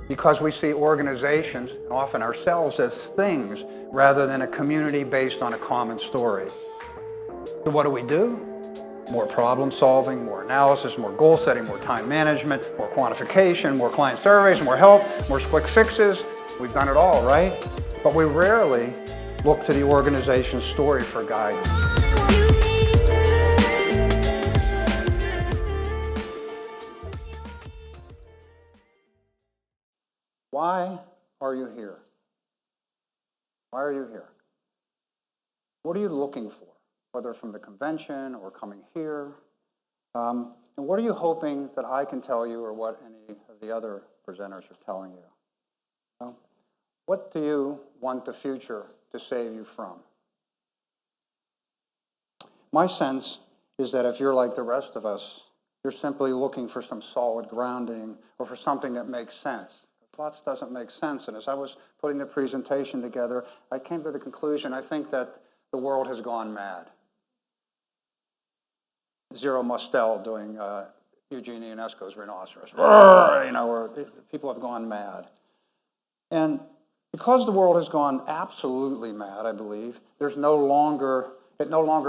Because we see organizations, and often ourselves, as things rather than a community based on a common story. So what do? More problem solving, more analysis, more goal setting, more time management, more quantification, more client surveys, more help, more quick fixes. We've done it all, right? But we rarely look to the organization's story for guidance. Why are you here? Why are you here? What are you looking for, whether from the convention or coming here? And what are you hoping that I can tell you or what any of the other presenters are telling you? Well, what do you want the future to save you from? My sense is that if you're like the rest of us, you're simply looking for some solid grounding or for something that makes sense. Lots doesn't make sense. And as I was putting the presentation together, I came to the conclusion, I think that the world has gone mad. Zero Mostel doing Eugene Ionesco's Rhinoceros. Where people have gone mad. And because the world has gone absolutely mad, I believe, it no longer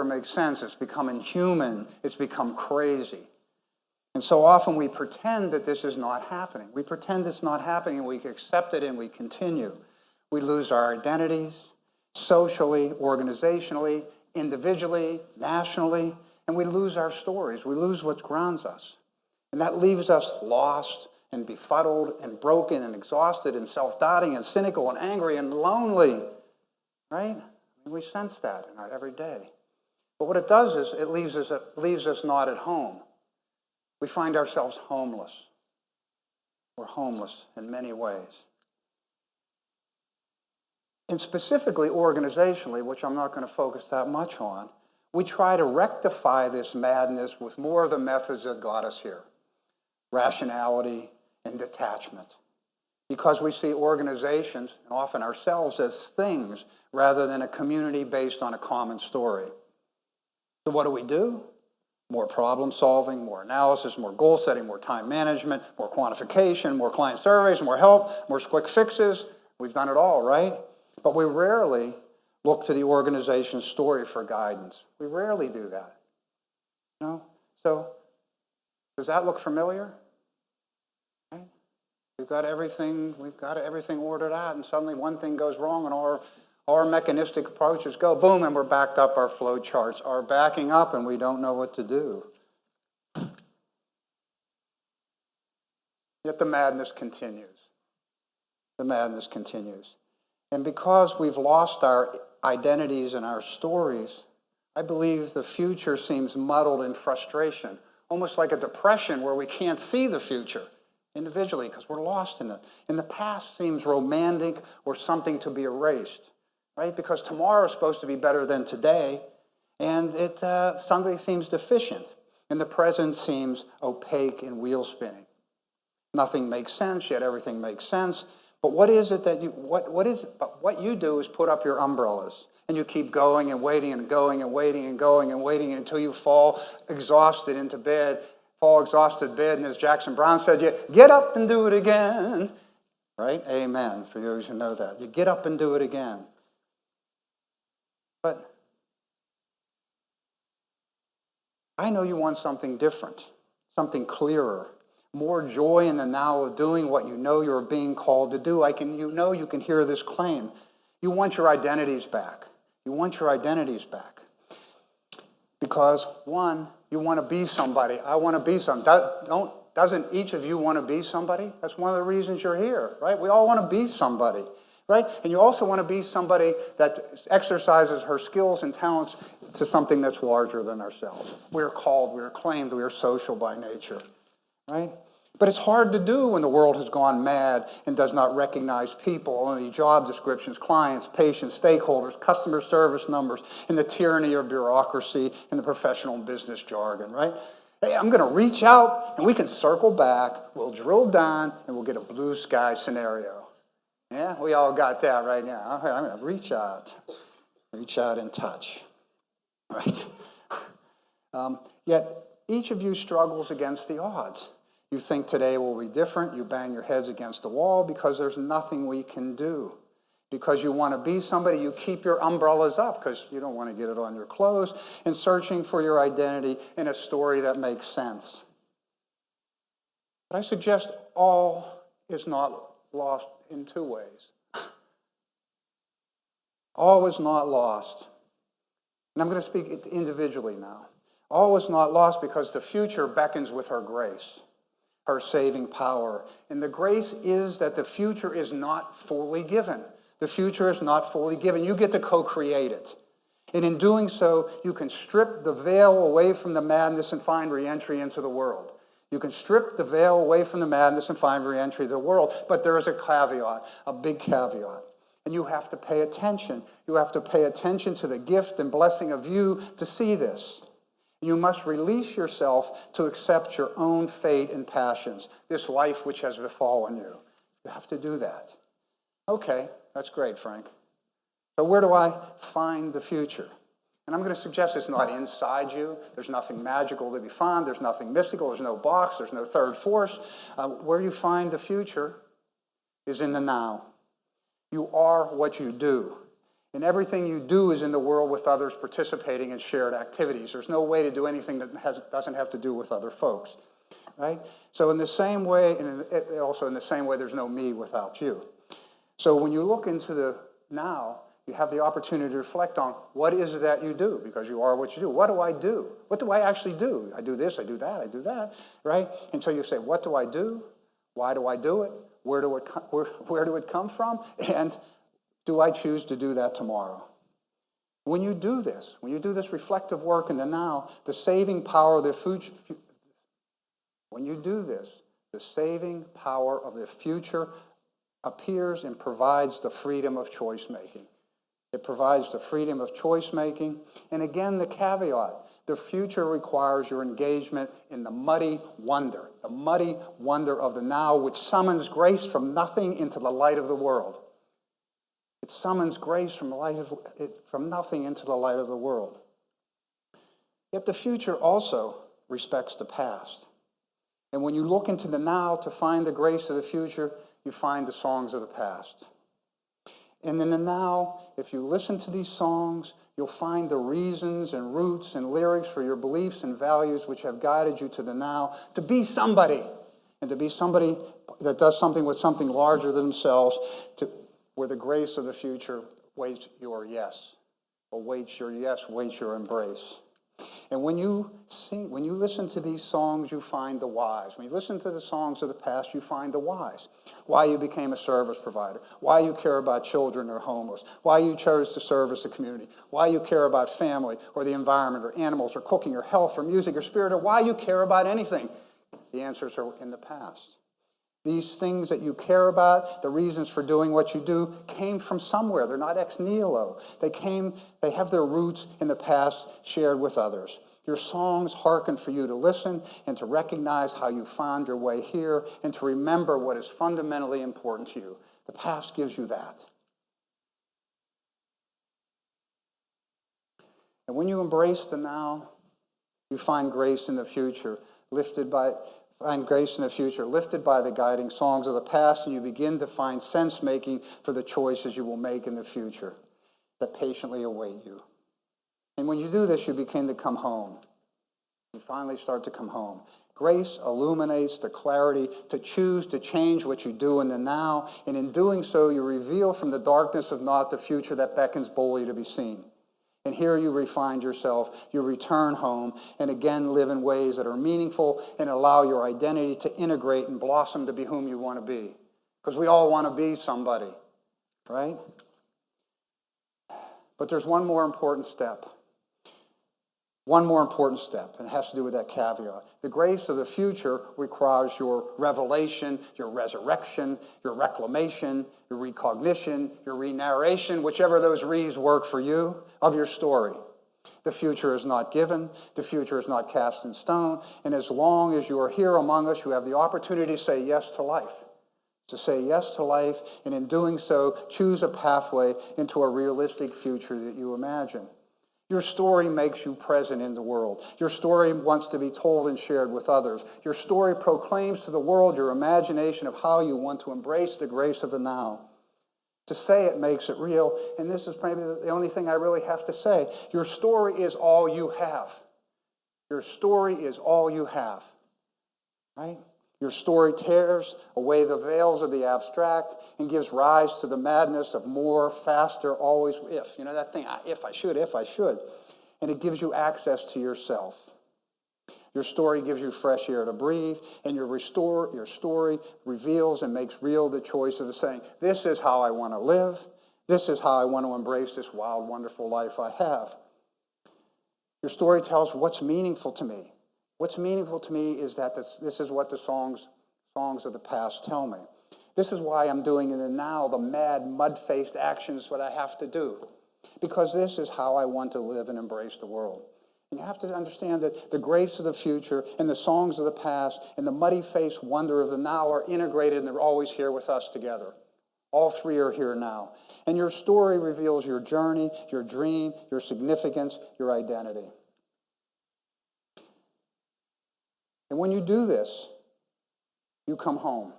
makes sense. It's become inhuman. It's become crazy. And so often we pretend that this is not happening. We pretend it's not happening and we accept it and we continue. We lose our identities, socially, organizationally, individually, nationally, and we lose our stories. We lose what grounds us. And that leaves us lost and befuddled and broken and exhausted and self-doubting and cynical and angry and lonely, right? We sense that in our everyday. But what it does is it leaves us not at home. We find ourselves homeless. We're homeless in many ways. And specifically organizationally, which I'm not going to focus that much on, we try to rectify this madness with more of the methods that got us here. Rationality and detachment. Because we see organizations, and often ourselves, as things rather than a community based on a common story. So what do? More problem solving, more analysis, more goal setting, more time management, more quantification, more client surveys, more help, more quick fixes. We've done it all, right? But we rarely look to the organization's story for guidance. We rarely do that. No? So, does that look familiar? Right? We've got everything ordered out, and suddenly one thing goes wrong, and our mechanistic approaches go boom, and we're backed up. Our flow charts are backing up, and we don't know what to do. Yet the madness continues. The madness continues. And because we've lost our identities and our stories, I believe the future seems muddled in frustration, almost like a depression where we can't see the future individually because we're lost in it. And the past seems romantic or something to be erased. Right? Because tomorrow is supposed to be better than today, and Sunday seems deficient, and the present seems opaque and wheel spinning. Nothing makes sense, yet everything makes sense. But what is it that what you do is put up your umbrellas, and you keep going and waiting and going and waiting and going and waiting until you fall exhausted into bed, and as Jackson Brown said, you get up and do it again. Right? Amen, for those who know that. You get up and do it again. But I know you want something different, something clearer, more joy in the now of doing what you know you're being called to do. You can hear this claim. You want your identities back. You want your identities back. Because, one, you want to be somebody. I want to be somebody. Doesn't each of you want to be somebody? That's one of the reasons you're here, right? We all want to be somebody. Right? And you also want to be somebody that exercises her skills and talents to something that's larger than ourselves. We're called, we're acclaimed, we are social by nature. Right? But it's hard to do when the world has gone mad and does not recognize people, only job descriptions, clients, patients, stakeholders, customer service numbers, and the tyranny of bureaucracy and the professional and business jargon, right? Hey, I'm going to reach out, and we can circle back, we'll drill down, and we'll get a blue sky scenario. Yeah, we all got that right now. I'm going to reach out and touch, right? Yet each of you struggles against the odds. You think today will be different. You bang your heads against the wall because there's nothing we can do. Because you want to be somebody, you keep your umbrellas up because you don't want to get it on your clothes, and searching for your identity in a story that makes sense. But I suggest all is not lost in two ways. All is not lost. And I'm going to speak individually now. All is not lost because the future beckons with her grace, her saving power. And the grace is that the future is not fully given. The future is not fully given. You get to co-create it. And in doing so, you can strip the veil away from the madness and find re-entry into the world. You can strip the veil away from the madness and find re-entry into the world. But there is a caveat, a big caveat. And you have to pay attention. You have to pay attention to the gift and blessing of you to see this. You must release yourself to accept your own fate and passions, this life which has befallen you. You have to do that. Okay, that's great, Frank. So where do I find the future? And I'm going to suggest it's not inside you. There's nothing magical to be found. There's nothing mystical. There's no box. There's no third force. Where you find the future is in the now. You are what you do. And everything you do is in the world with others participating in shared activities. There's no way to do anything that doesn't have to do with other folks. Right? So in the same way, and also in the same way, there's no me without you. So when you look into the now, you have the opportunity to reflect on what is it that you do, because you are what you do. What do I do? What do I actually do? I do this, I do that, right? And so you say, what do I do? Why do I do it? Where do it come from? And do I choose to do that tomorrow? When you do this reflective work in the now, the saving power of the future, when you do this, the saving power of the future appears and provides the freedom of choice making. It provides the freedom of choice making. And again, the caveat, the future requires your engagement in the muddy wonder of the now, which summons grace from nothing into the light of the world. It summons grace from nothing into the light of the world. Yet the future also respects the past. And when you look into the now to find the grace of the future, you find the songs of the past. And in the now, if you listen to these songs, you'll find the reasons and roots and lyrics for your beliefs and values which have guided you to the now, to be somebody, and to be somebody that does something with something larger than themselves, where the grace of the future waits your yes, or waits your yes, waits your embrace. And when you listen to these songs, you find the whys. When you listen to the songs of the past, you find the whys. Why you became a service provider, why you care about children or homeless, why you chose to service the community, why you care about family or the environment or animals or cooking or health or music or spirit, or why you care about anything. The answers are in the past. These things that you care about, the reasons for doing what you do, came from somewhere. They're not ex nihilo. They have their roots in the past shared with others. Your songs hearken for you to listen and to recognize how you found your way here and to remember what is fundamentally important to you. The past gives you that. And when you embrace the now, you find grace in the future, lifted by the guiding songs of the past, and you begin to find sense-making for the choices you will make in the future that patiently await you. And when you do this, you begin to come home. You finally start to come home. Grace illuminates the clarity to choose to change what you do in the now, and in doing so, you reveal from the darkness of not the future that beckons boldly to be seen. And here you refine yourself, you return home, and again live in ways that are meaningful and allow your identity to integrate and blossom to be whom you want to be. Because we all want to be somebody, right? But there's one more important step. One more important step, and it has to do with that caveat. The grace of the future requires your revelation, your resurrection, your reclamation, your recognition, your re-narration, whichever of those re's work for you, of your story. The future is not given. The future is not cast in stone. And as long as you are here among us, you have the opportunity to say yes to life. To say yes to life, and in doing so, choose a pathway into a realistic future that you imagine. Your story makes you present in the world. Your story wants to be told and shared with others. Your story proclaims to the world your imagination of how you want to embrace the grace of the now. To say it makes it real, and this is maybe the only thing I really have to say. Your story is all you have. Your story is all you have, right? Your story tears away the veils of the abstract and gives rise to the madness of more, faster, always, if. You know that thing, if I should. And it gives you access to yourself. Your story gives you fresh air to breathe, and your story reveals and makes real the choice of saying, this is how I want to live. This is how I want to embrace this wild, wonderful life I have. Your story tells what's meaningful to me. What's meaningful to me is that this is what the songs of the past tell me. This is why I'm doing in the now the mad, mud-faced actions that I have to do. Because this is how I want to live and embrace the world. And you have to understand that the grace of the future and the songs of the past and the muddy-faced wonder of the now are integrated and they're always here with us together. All three are here now. And your story reveals your journey, your dream, your significance, your identity. And when you do this, you come home.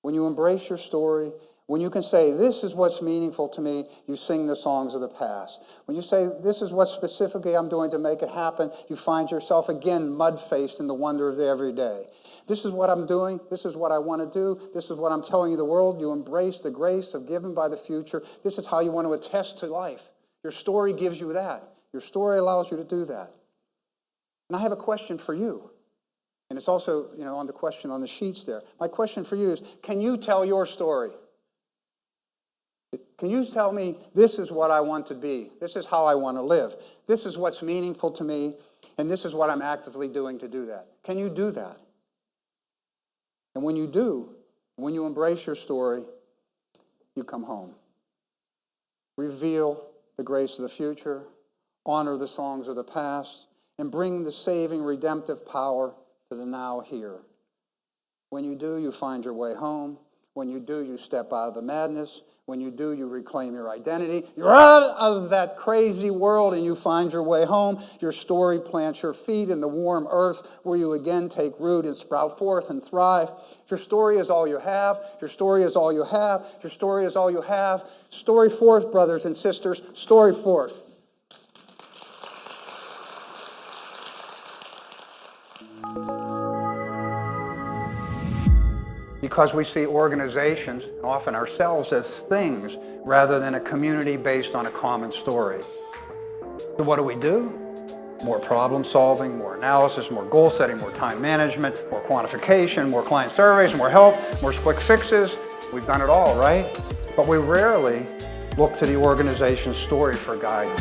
When you embrace your story, when you can say, this is what's meaningful to me, you sing the songs of the past. When you say, this is what specifically I'm doing to make it happen, you find yourself again mud-faced in the wonder of the everyday. This is what I'm doing. This is what I want to do. This is what I'm telling you the world. You embrace the grace of given by the future. This is how you want to attest to life. Your story gives you that. Your story allows you to do that. And I have a question for you. And it's also, on the question on the sheets there. My question for you is, can you tell your story? Can you tell me, this is what I want to be? This is how I want to live. This is what's meaningful to me, and this is what I'm actively doing to do that. Can you do that? And when you do, when you embrace your story, you come home. Reveal the grace of the future, honor the songs of the past, and bring the saving, redemptive power to the now here. When you do, you find your way home. When you do, you step out of the madness. When you do, you reclaim your identity. You're out of that crazy world and you find your way home. Your story plants your feet in the warm earth where you again take root and sprout forth and thrive. Your story is all you have. Your story is all you have. Your story is all you have. Story forth, brothers and sisters. Story forth. Because we see organizations, and often ourselves, as things rather than a community based on a common story. So what do? More problem solving, more analysis, more goal setting, more time management, more quantification, more client surveys, more help, more quick fixes. We've done it all, right? But we rarely look to the organization's story for guidance.